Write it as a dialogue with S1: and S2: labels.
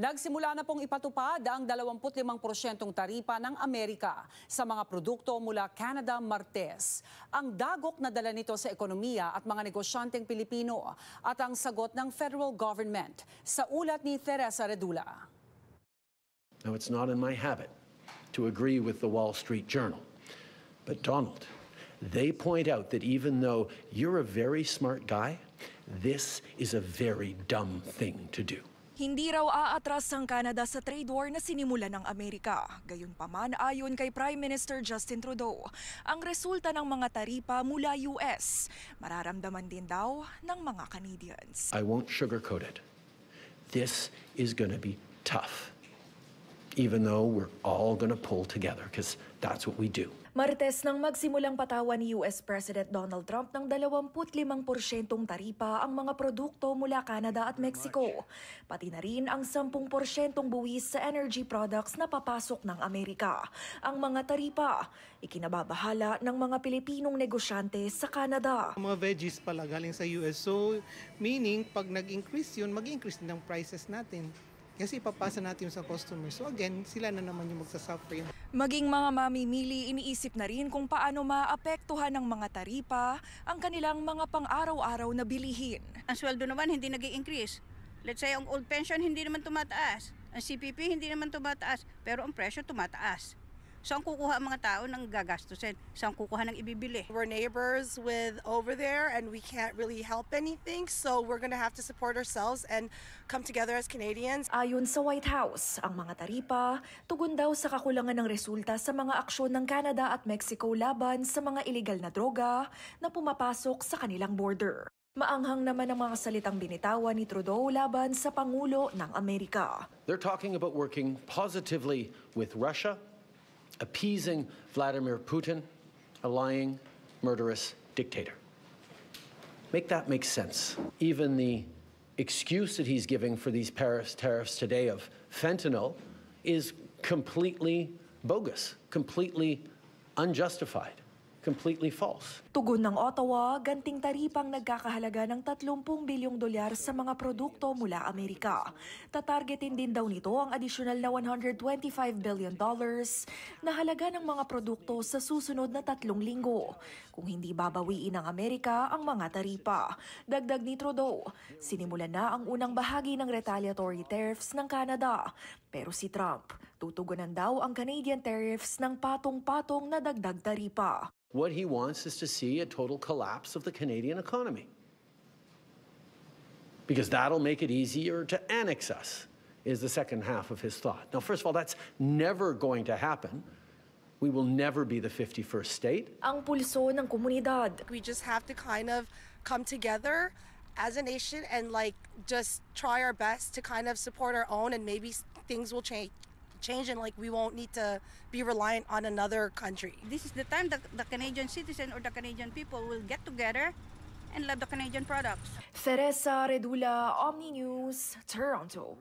S1: Nagsimula na pong ipatupad ang 25% taripa ng Amerika sa mga produkto mula Canada Martes. Ang dagok na dala nito sa ekonomiya at mga negosyanteng Pilipino at ang sagot ng federal government. Sa ulat ni Teresa Redula.
S2: Now, it's not in my habit to agree with the Wall Street Journal, but Donald, they point out that even though you're a very smart guy, this is a very dumb thing to do.
S3: Hindi raw aatras ang Canada sa trade war na sinimulan ng Amerika. Gayunpaman, ayon kay Prime Minister Justin Trudeau, ang resulta ng mga taripa mula US, mararamdaman din daw ng mga Canadians.
S2: I won't sugarcoat it. This is going to be tough, even though we're all going to pull together, because that's what we do.
S3: Martes nang magsimulang patawan ni US President Donald Trump ng 25% taripa ang mga produkto mula Canada at Mexico. Pati na rin ang 10% buwis sa energy products na papasok ng Amerika. Ang mga taripa, ikinababahala ng mga Pilipinong negosyante sa Canada.
S4: Mga veggies pala galing sa US. So, meaning, pag nag-increase yun, mag-increase din ang prices natin. Kasi ipapasa natin yung sa customer. So again, sila na naman yung magsasuffer.
S3: Maging mga mamimili, iniisip na rin kung paano maapektuhan ng mga taripa ang kanilang mga pang-araw-araw na bilihin.
S5: Ang sweldo naman hindi nag-i-increase. Let's say ang old pension hindi naman tumataas. Ang CPP hindi naman tumataas. Pero ang presyo tumataas. Saan kukuha ang mga tao ng gagastusin? Saan kukuha ng ibibili?
S6: We're neighbors with over there and we can't really help anything. So we're going to have to support ourselves and come together as Canadians.
S3: Ayon sa White House, ang mga taripa tugon daw sa kakulangan ng resulta sa mga aksyon ng Canada at Mexico laban sa mga illegal na droga na pumapasok sa kanilang border. Maanghang naman ang mga salitang binitawan ni Trudeau laban sa Pangulo ng Amerika.
S2: They're talking about working positively with Russia, appeasing Vladimir Putin, a lying, murderous dictator. Make that make sense. Even the excuse that he's giving for these Paris tariffs today of fentanyl is completely bogus, completely unjustified, completely false.
S3: Tugon ng Ottawa, ganting taripang nagkakahalaga ng 30 bilyong dolyar sa mga produkto mula Amerika. Tatargetin din daw nito ang adisyonal na $125 billion na halaga ng mga produkto sa susunod na 3 linggo. Kung hindi babawiin ng Amerika ang mga taripa. Dagdag ni Trudeau, sinimulan na ang unang bahagi ng retaliatory tariffs ng Canada. Pero si Trump, tutugunan daw ang Canadian tariffs ng patong-patong na dagdag taripa.
S2: What he wants is to see a total collapse of the Canadian economy. Because that'll make it easier to annex us, is the second half of his thought. Now, first of all, that's never going to happen. We will never be the 51st state.
S3: Ang pulso ng komunidad.
S6: We just have to kind of come together as a nation and just try our best to kind of support our own, and maybe things will change and we won't need to be reliant on another country.
S5: This is the time that the Canadian citizen or the Canadian people will get together and love the Canadian products.
S3: Teresa Redula, Omni News, Toronto.